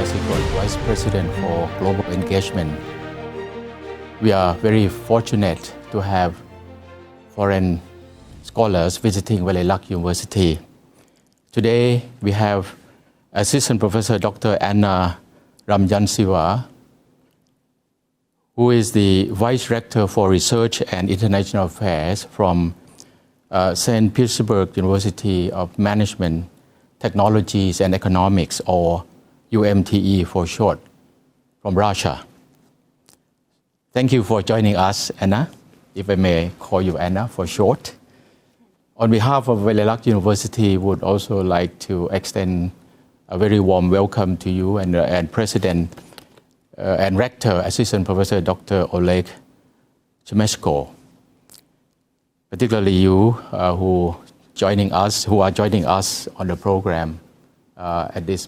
Maisrikrod, Vice President for Global Engagement. We are very fortunate to have foreign scholars visiting Walailak University. Today we have Assistant Professor Dr. Anna Rumyantseva, who is the Vice Rector for Research and International Affairs from Saint-Petersburg University of Management, Technologies and Economics, or UMTE for short, from Russia. Thank you for joining us, Anna, if I may call you Anna for short. On behalf of Walailak University, would also like to extend a very warm welcome to you and President and Rector, Assistant Professor Dr. Oleg Chemeshko. Particularly you who are joining us on the program at this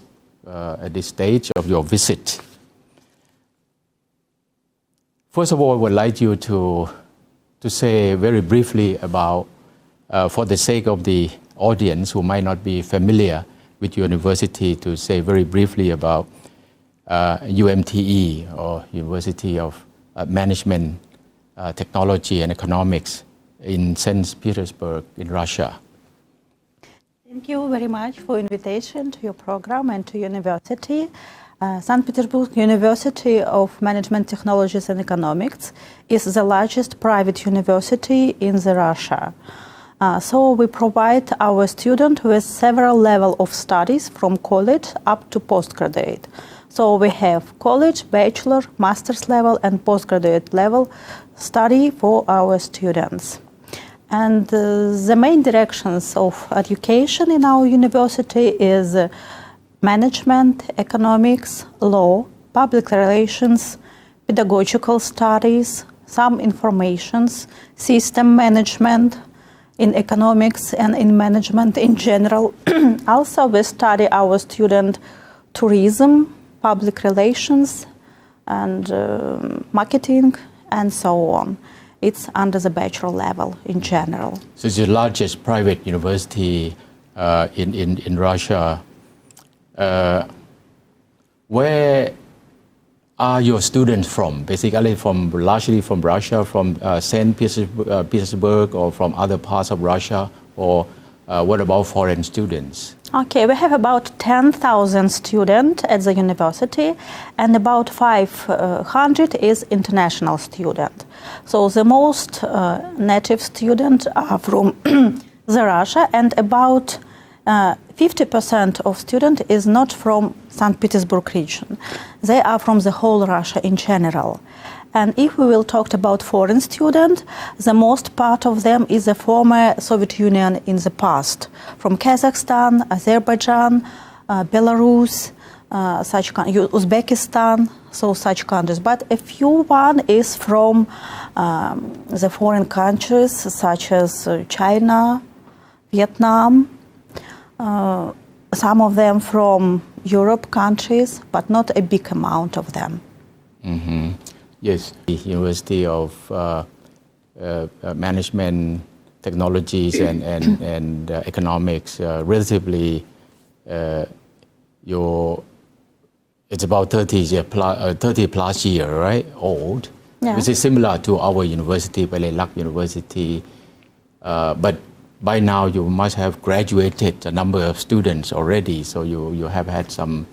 stage of your visit. First of all, I would like you to say very briefly about, for the sake of the audience who might not be familiar with your university, to say very briefly about UMTE, or University of Management, Technology and Economics in St. Petersburg in Russia. Thank you very much for invitation to your program and to university. St. Petersburg University of Management, Technologies and Economics is the largest private university in Russia. So we provide our students with several levels of studies from college up to postgraduate. So we have college, bachelor, master's level and postgraduate level study for our students. And the main directions of education in our university is management, economics, law, public relations, pedagogical studies, some informations, system management in economics and in management in general. Also, we study our student tourism, public relations, and marketing, and so on. It's under the bachelor level in general. So it's the largest private university in Russia. Where are your students from? Basically, largely from Russia, from Saint Petersburg, or from other parts of Russia, or what about foreign students? Okay, we have about 10,000 students at the university, and about 500 is international students. So the most native students are from Russia, and about 50% of students is not from St. Petersburg region. They are from the whole Russia in general. And if we will talk about foreign students, the most part of them is the former Soviet Union in the past, from Kazakhstan, Azerbaijan, Belarus, Uzbekistan, so such countries. But a few one is from the foreign countries such as China, Vietnam, some of them from Europe countries, but not a big amount of them. Mm-hmm. Yes, the University of Management, Technologies and Economics, relatively, it's about 30 plus year, right, old, yeah. Which is similar to our university, Walailak University, but by now you must have graduated a number of students already, so you have had some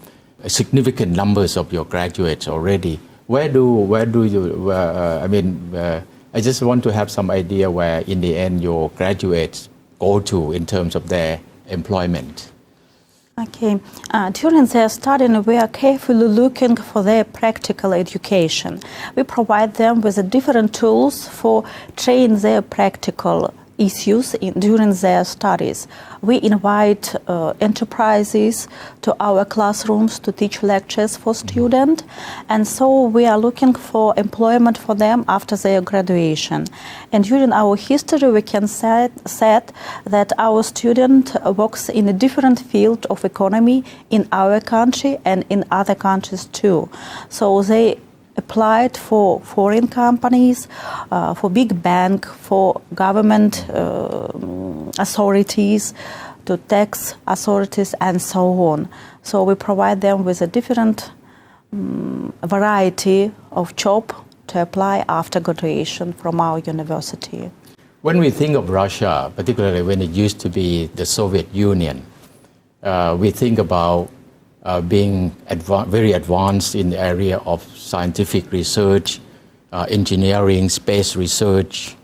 significant numbers of your graduates already. Where do you, I just want to have some idea where in the end your graduates go to in terms of their employment. Okay, during their studying we are carefully looking for their practical education. We provide them with different tools for training their practical issues during their studies. We invite enterprises to our classrooms to teach lectures for students, and so we are looking for employment for them after their graduation. And during our history, we can say that our student works in a different field of economy in our country and in other countries too. So they applied for foreign companies, for big bank, for government authorities, to tax authorities, and so on. So we provide them with a different variety of job to apply after graduation from our university. When we think of Russia, particularly when it used to be the Soviet Union, we think about being very advanced in the area of scientific research, engineering, space research,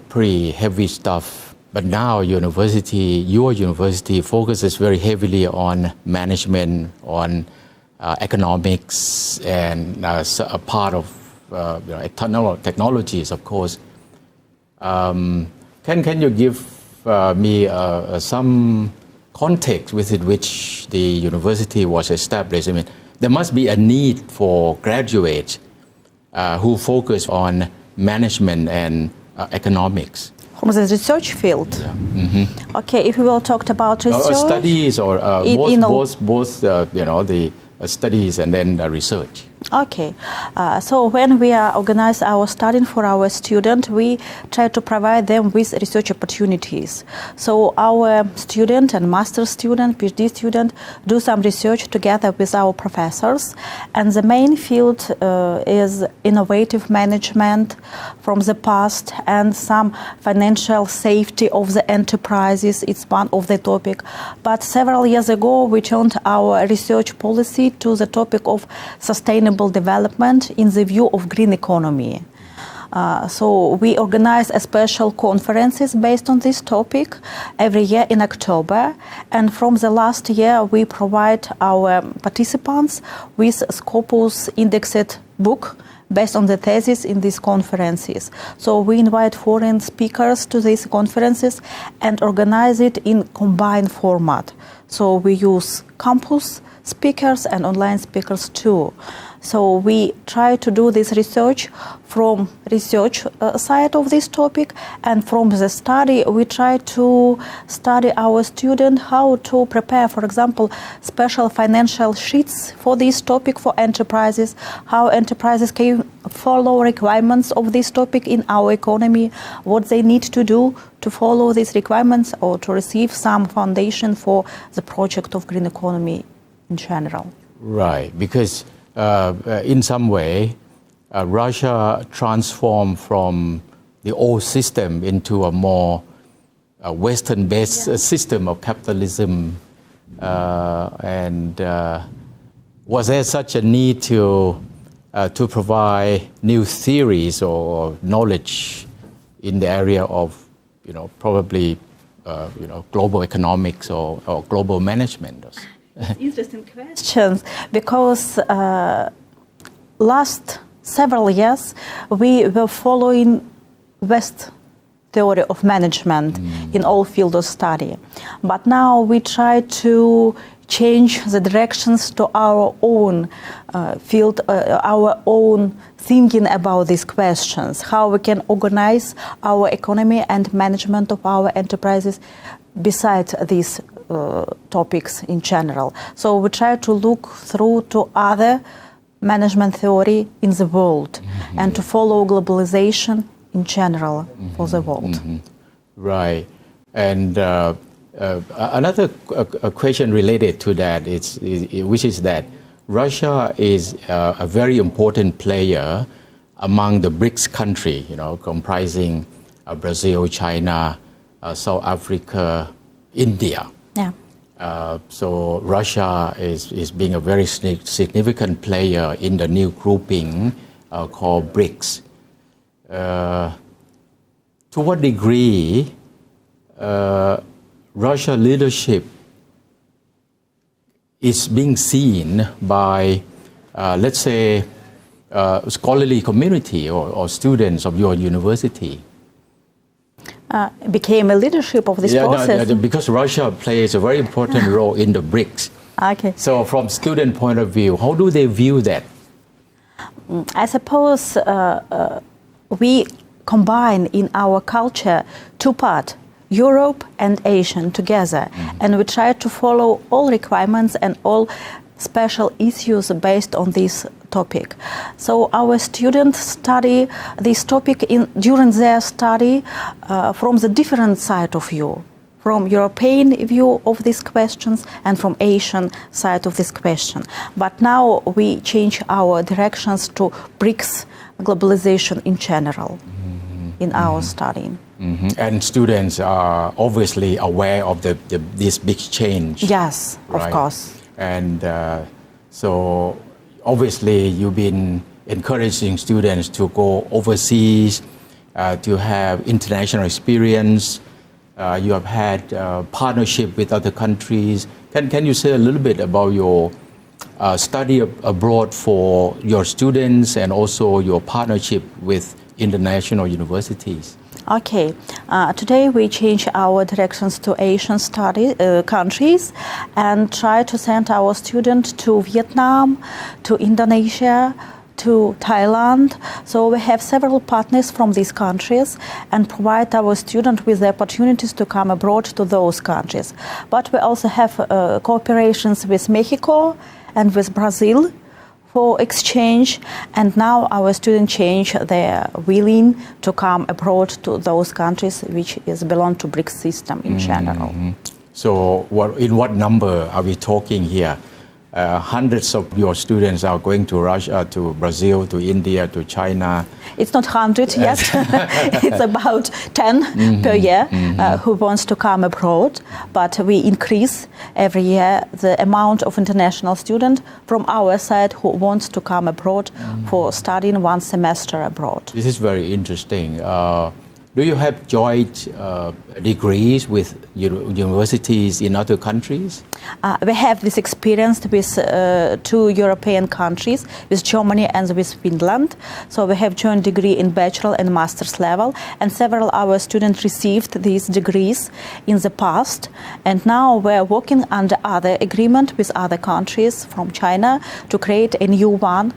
pretty heavy stuff. But now your university focuses very heavily on management, on economics, and a part of technologies, of course. Can you give me some context within which the university was established? I mean, there must be a need for graduates who focus on management and economics. From the research field? Yeah. Mm-hmm. Okay, if we will talk about research... studies or both the studies and then research. Okay, so when we organize our studying for our students, we try to provide them with research opportunities. So our student and master student, PhD student, do some research together with our professors. And the main field is innovative management from the past and some financial safety of the enterprises. It's one of the topic. But several years ago, we turned our research policy to the topic of sustainable development in the view of green economy. So we organize a special conferences based on this topic every year in October. And from the last year, we provide our participants with Scopus indexed book based on the thesis in these conferences. So we invite foreign speakers to these conferences and organize it in combined format. So we use campus speakers and online speakers too. So we try to do this research from research side of this topic, and from the study we try to study our student how to prepare, for example, special financial sheets for this topic for enterprises, how enterprises can follow requirements of this topic in our economy, what they need to do to follow these requirements or to receive some foundation for the project of green economy in general. Right, because in some way, Russia transformed from the old system into a more Western-based system of capitalism. And was there such a need to provide new theories or knowledge in the area of, probably, global economics or global management? Interesting questions, because last several years we were following West theory of management in all fields of study. But now we try to change the directions to our own field, our own thinking about these questions, how we can organize our economy and management of our enterprises besides these topics in general. So we try to look through to other management theory in the world and to follow globalization in general for the world. Right. And another question related to that, which is that Russia is a very important player among the BRICS country, comprising Brazil, China, South Africa, India. Yeah. So Russia is being a very significant player in the new grouping called BRICS. To what degree Russia leadership is being seen by, let's say, scholarly community or students of your university? Became a leadership of this process? No, because Russia plays a very important role in the BRICS. Okay. So from student point of view, how do they view that? I suppose we combine in our culture two parts, Europe and Asian together, and we try to follow all requirements and all special issues based on this topic. So our students study this topic during their study from the different side of view. from European view of these questions and from Asian side of this question. But now we change our directions to BRICS globalization in general in our studying. And students are obviously aware of this big change. Yes, right? Of course. And so obviously you've been encouraging students to go overseas, to have international experience. You have had partnership with other countries. Can you say a little bit about your study abroad for your students and also your partnership with international universities? Okay, today we change our directions to Asian countries and try to send our students to Vietnam, to Indonesia, to Thailand. So we have several partners from these countries and provide our students with the opportunities to come abroad to those countries. But we also have cooperations with Mexico and with Brazil for exchange, and now our students change their willing to come abroad to those countries which belong to BRICS system in general. So in what number are we talking here? Hundreds of your students are going to Russia, to Brazil, to India, to China. It's not 100 yet. It's about 10 per year who wants to come abroad. But we increase every year the amount of international students from our side who wants to come abroad for studying one semester abroad. This is very interesting. Do you have joint degrees with universities in other countries? We have this experience with 2 European countries, with Germany and with Finland. So we have joint degree in bachelor and master's level, and several of our students received these degrees in the past. And now we're working under other agreement with other countries from China to create a new one,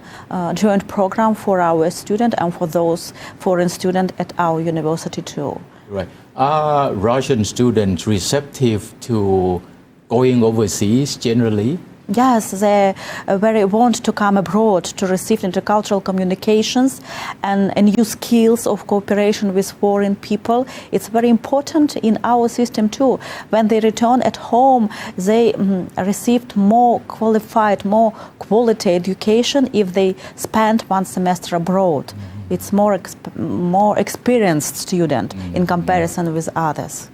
joint program for our students and for those foreign students at our university too. Right. Are Russian students receptive to going overseas generally? Yes, they very want to come abroad to receive intercultural communications and new skills of cooperation with foreign people. It's very important in our system too. When they return at home, they received more qualified, more quality education if they spend one semester abroad. It's more experienced student in comparison with others.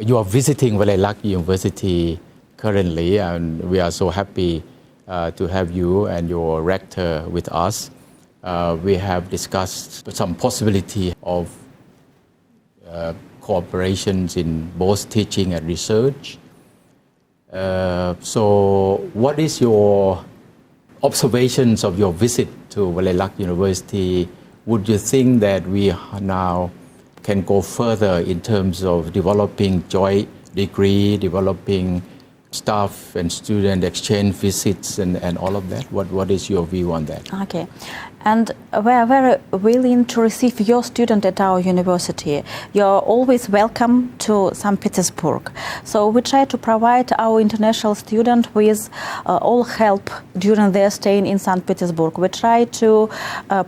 You are visiting Walailak University currently, and we are so happy to have you and your rector with us. We have discussed some possibility of cooperations in both teaching and research. So what is your observations of your visit to Walailak University? Would you think that we now can go further in terms of developing joint degree, developing staff and student exchange visits and all of that? What is your view on that? Okay. And we are very willing to receive your student at our university. You're always welcome to St. Petersburg. So we try to provide our international students with all help during their stay in St. Petersburg. We try to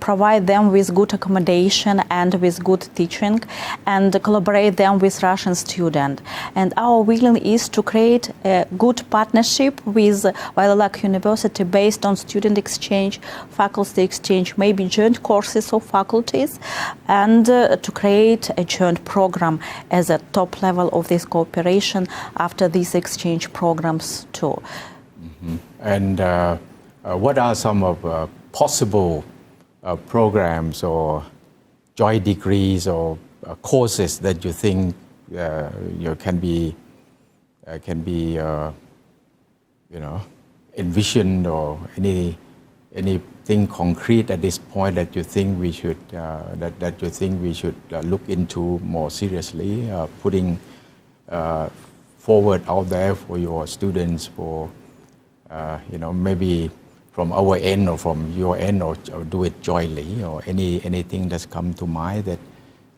provide them with good accommodation and with good teaching and collaborate them with Russian students. And our willing is to create a good partnership with Walailak University based on student exchange, faculty exchange, maybe joint courses of faculties, and to create a joint program as a top level of this cooperation after these exchange programs too. And what are some of possible programs or joint degrees or courses that you think can be envisioned, or anything concrete at this point that you think we should look into more seriously, putting forward out there for your students, for maybe from our end or from your end, or do it jointly, or anything that's come to mind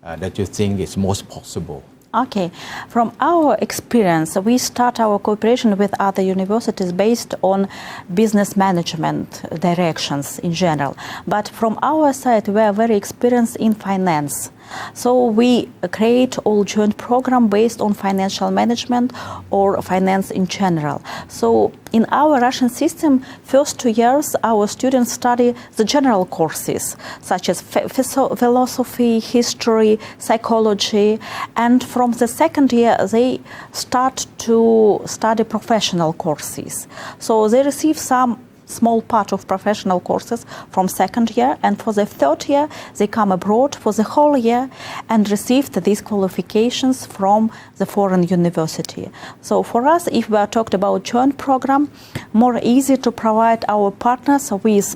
that you think is most possible? Okay. From our experience, we start our cooperation with other universities based on business management directions in general. But from our side, we are very experienced in finance. So we create all joint program based on financial management or finance in general. So in our Russian system, first 2 years, our students study the general courses, such as philosophy, history, psychology, and from the second year, they start to study professional courses. So they receive some small part of professional courses from second year, and for the third year they come abroad for the whole year and received these qualifications from the foreign university. So for us, if we are talked about joint program, more easy to provide our partners with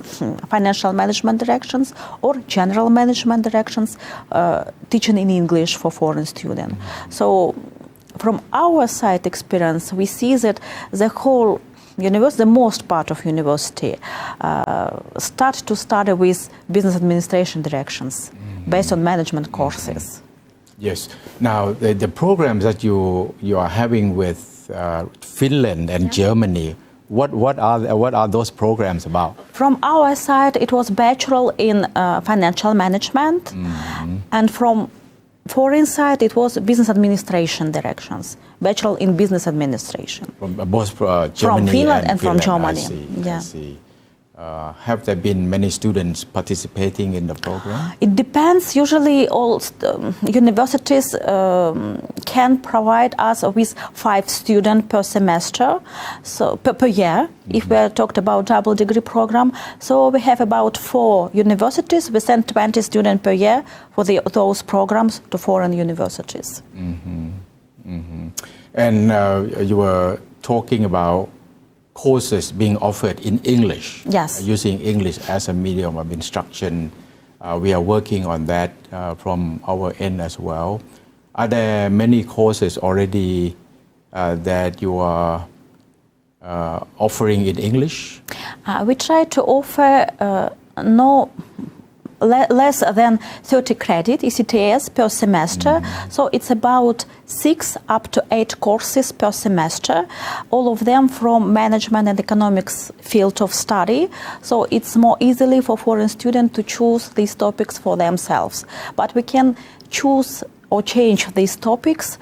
financial management directions or general management directions, teaching in English for foreign students. So from our side experience, we see that the whole university, the most part of university, start to study with business administration directions based on management courses. Yes. Now, the programs that you are having with Finland and Germany, what are those programs about? From our side, it was bachelor in financial management, and from foreign side, it was business administration directions, bachelor in business administration. From both Germany from Finland and from Finland. Germany. I see. Have there been many students participating in the program? It depends. Usually all universities can provide us with 5 students per semester, so per year, if we are talked about double degree program. So we have about 4 universities. We send 20 students per year for those programs to foreign universities. And you were talking about courses being offered in English. Yes. Using English as a medium of instruction. We are working on that from our end as well. Are there many courses already that you are offering in English? We try to offer less than 30 credit ECTS per semester. So it's about 6 up to 8 courses per semester, all of them from management and economics field of study. So it's more easily for foreign students to choose these topics for themselves. But we can choose or change these topics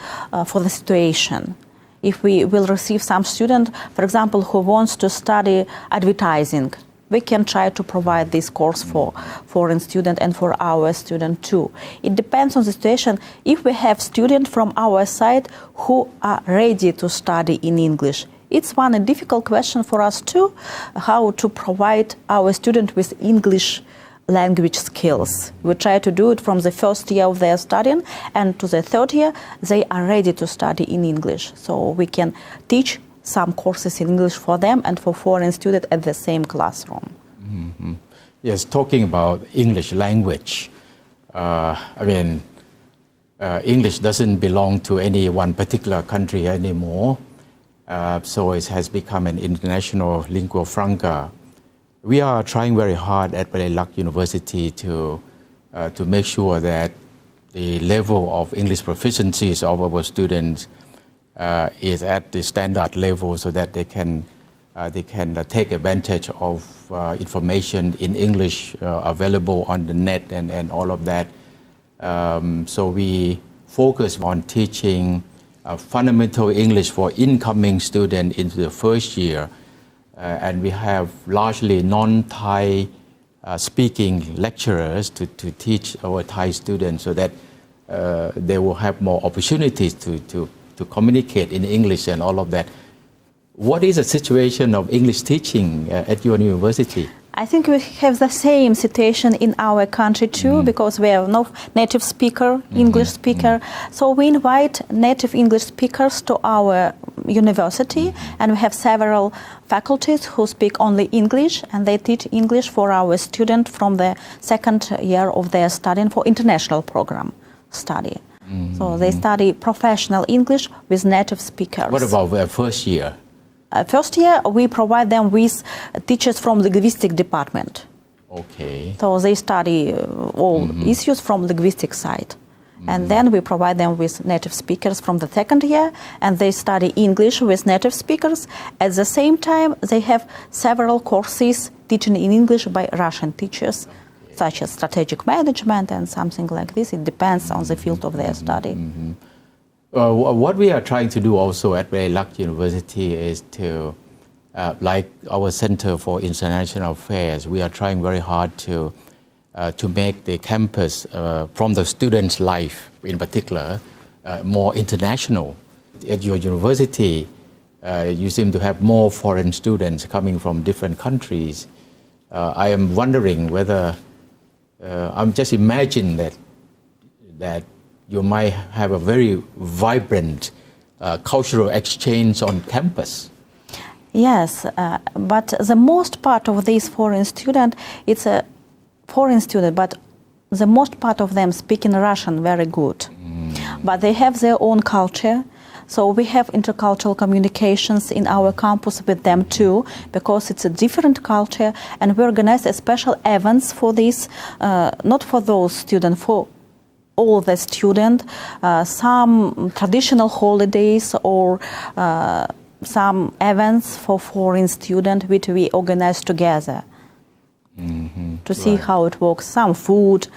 for the situation. If we will receive some student, for example, who wants to study advertising, we can try to provide this course for foreign student and for our student too. It depends on the situation. If we have students from our side who are ready to study in English, it's a difficult question for us too, how to provide our student with English language skills. We try to do it from the first year of their studying, and to the third year they are ready to study in English. So we can teach some courses in English for them and for foreign students at the same classroom. Yes, talking about English language, English doesn't belong to any one particular country anymore, so it has become an international lingua franca. We are trying very hard at Walailak University to make sure that the level of English proficiencies of our students is at the standard level, so that they can take advantage of information in English available on the net and all of that. So we focus on teaching fundamental English for incoming students into the first year, and we have largely non-Thai speaking lecturers to teach our Thai students, so that they will have more opportunities to communicate in English and all of that. What is the situation of English teaching at your university? I think we have the same situation in our country too, because we have no native speaker, English speaker. So we invite native English speakers to our university, and we have several faculties who speak only English, and they teach English for our students from the second year of their studying for international program study. So they study professional English with native speakers. What about first year? First year, we provide them with teachers from linguistic department. Okay. So they study all issues from linguistic side. And then we provide them with native speakers from the second year, and they study English with native speakers. At the same time, they have several courses teaching in English by Russian teachers, such as strategic management and something like this. It depends on the field of their study. What we are trying to do also at Walailak University is to, like our Center for International Affairs, we are trying very hard to make the campus from the students' life in particular more international. At your university, you seem to have more foreign students coming from different countries. I am wondering whether, I'm just imagining that you might have a very vibrant cultural exchange on campus. Yes, but the most part of these foreign students, it's a foreign student, but the most part of them speak in Russian very good. But they have their own culture. So we have intercultural communications in our campus with them too, because it's a different culture, and we organize special events for this, not for those students, for all the students, some traditional holidays or some events for foreign students which we organize together. To see how it works. Some food,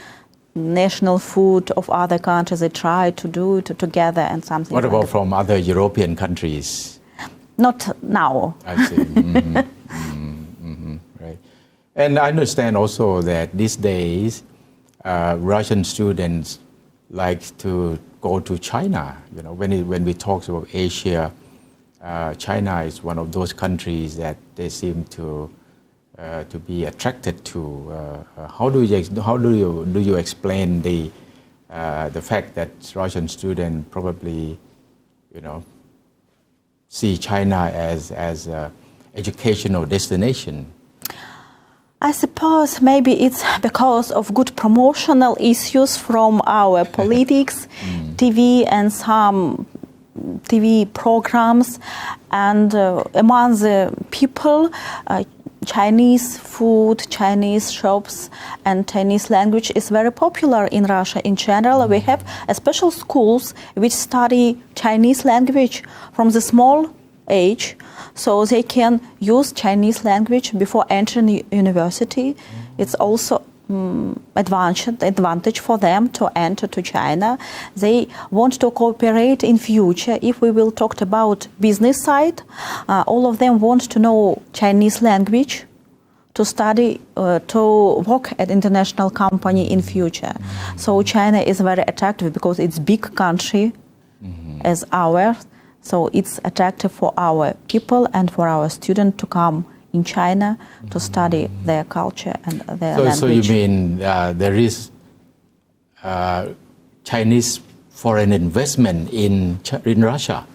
national food of other countries, they try to do it together and something. What about from other European countries? Not now. I see. Right. And I understand also that these days, Russian students like to go to China. You know, when we talk about Asia, China is one of those countries that they seem to be attracted to. How do you explain the fact that Russian students probably, see China as a educational destination? I suppose maybe it's because of good promotional issues from our politics, TV and some TV programs, and among the people, Chinese food, Chinese shops, and Chinese language is very popular in Russia in general. We have special schools which study Chinese language from the small age, so they can use Chinese language before entering university. It's also advantage for them to enter to China. They want to cooperate in future. If we will talk about business side, all of them want to know Chinese language to study, to work at international company in future. So China is very attractive because it's big country as ours. So it's attractive for our people and for our students to come in China to study their culture and their language. So you mean there is Chinese foreign investment in Russia?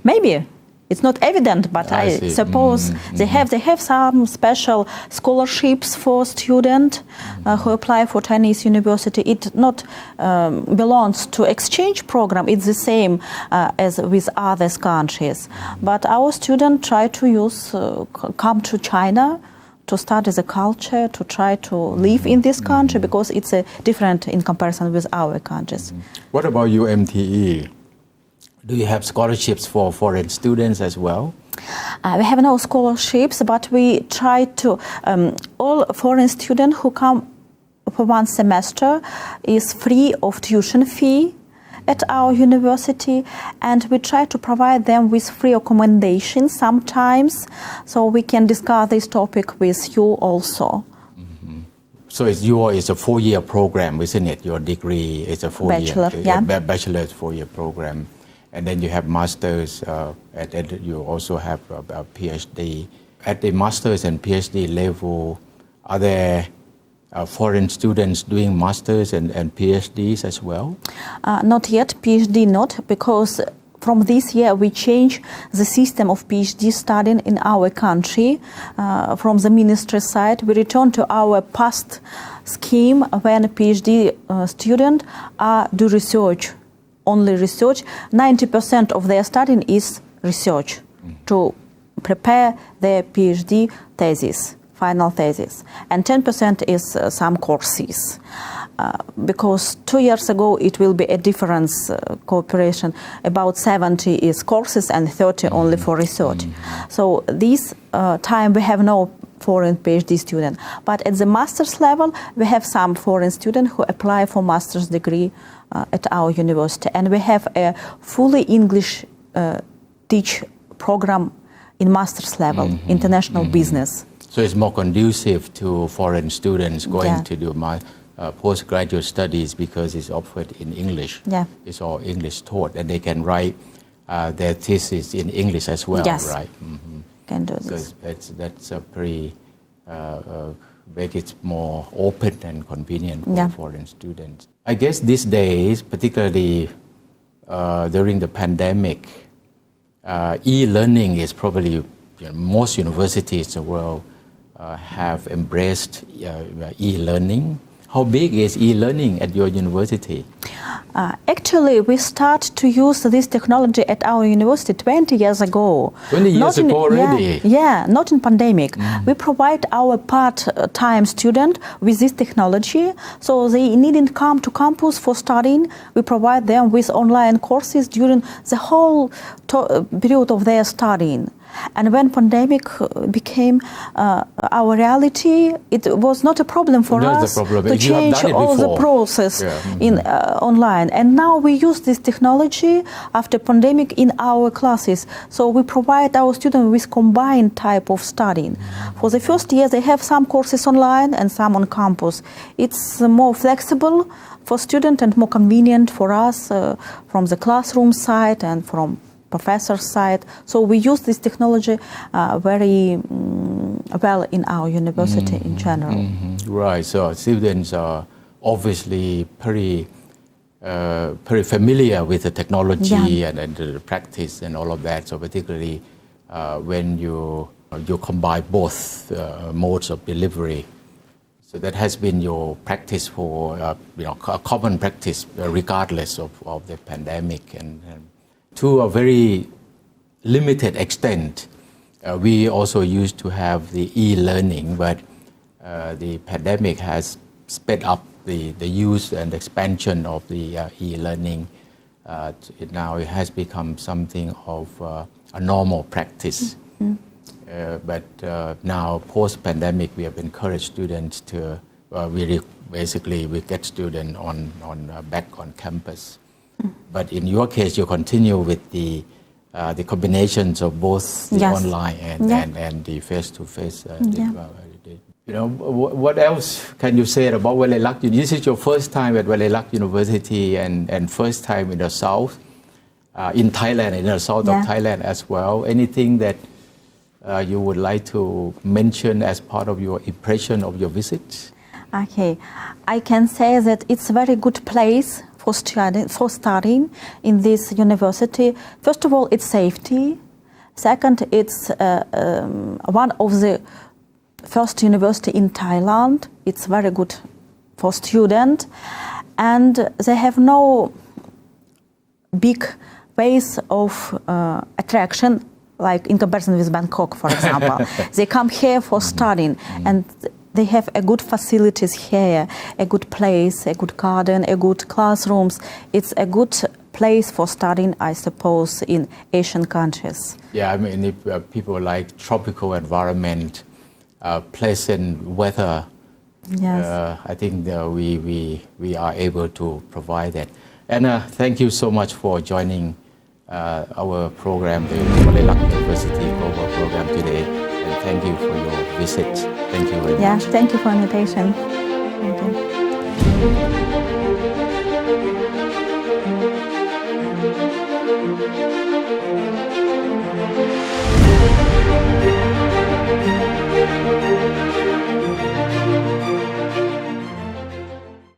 Maybe. It's not evident, but I suppose they have some special scholarships for students who apply for Chinese university. It not belongs to exchange program. It's the same as with other countries. But our students try to come to China to study the culture, to try to live in this country because it's different in comparison with our countries. What about UMTE? Do you have scholarships for foreign students as well? We have no scholarships, but we try to, all foreign students who come for one semester is free of tuition fee at our university, and we try to provide them with free accommodation sometimes, so we can discuss this topic with you also. So it's a 4-year program, isn't it? Your degree is a 4-year bachelor's 4-year program. And then you have masters, and you also have a PhD. At the masters and PhD level, are there foreign students doing masters and PhDs as well? Not yet, PhD not, because from this year we change the system of PhD studying in our country. From the ministry side, we return to our past scheme when a PhD student do research. Only research. 90% of their studying is research to prepare their PhD thesis final thesis, and 10% is some courses. Because 2 years ago it will be a difference cooperation. About 70 is courses and 30 only for research. So this time we have no foreign PhD student. But at the master's level, we have some foreign students who apply for master's degree at our university. And we have a fully English teach program in master's level, international business. So it's more conducive to foreign students going to do postgraduate studies because it's offered in English. It's all English taught, and they can write their thesis in English as well, right? Can do this. So that's a pretty make it more open and convenient for foreign students. I guess these days, particularly during the pandemic, e-learning is probably most universities in the world have embraced e-learning. How big is e-learning at your university? Actually, we start to use this technology at our university 20 years ago. 20 years ago already? Yeah, not in pandemic. We provide our part-time student with this technology, so they needn't come to campus for studying. We provide them with online courses during the whole period of their studying. And when pandemic became our reality, it was not a problem for us to change all the process in online. And now we use this technology after pandemic in our classes. So we provide our students with combined type of studying. For the first year, they have some courses online and some on campus. It's more flexible for students and more convenient for us from the classroom side and from professor's side. So we use this technology very well in our university in general. Right, so students are obviously pretty familiar with the technology and the practice and all of that. So particularly when you combine both modes of delivery. So that has been your practice for, a common practice regardless of the pandemic. And to a very limited extent, we also used to have the e-learning, but the pandemic has sped up the use and expansion of the e-learning. Now it has become something of a normal practice. But now post-pandemic, we have encouraged students to, we get students back on campus. But in your case, you continue with the combinations of both the online and the face-to-face. What else can you say about Walailak? This is your first time at Walailak University and first time in the south, in Thailand, in the south of Thailand as well. Anything that you would like to mention as part of your impression of your visit? Okay, I can say that it's a very good place for studying in this university. First of all, it's safety. Second, it's one of the first university in Thailand. It's very good for students, and they have no big base of attraction like in comparison with Bangkok, for example. They come here for studying, and they have a good facilities here, a good place, a good garden, a good classrooms. It's a good place for studying, I suppose, in Asian countries. Yeah, I mean, if people like tropical environment, pleasant weather, I think we are able to provide that. Anna, thank you so much for joining our program, the Walailak University Global Program today, and thank you for your visit. Thank you very much. Thank you for the invitation. Thank you.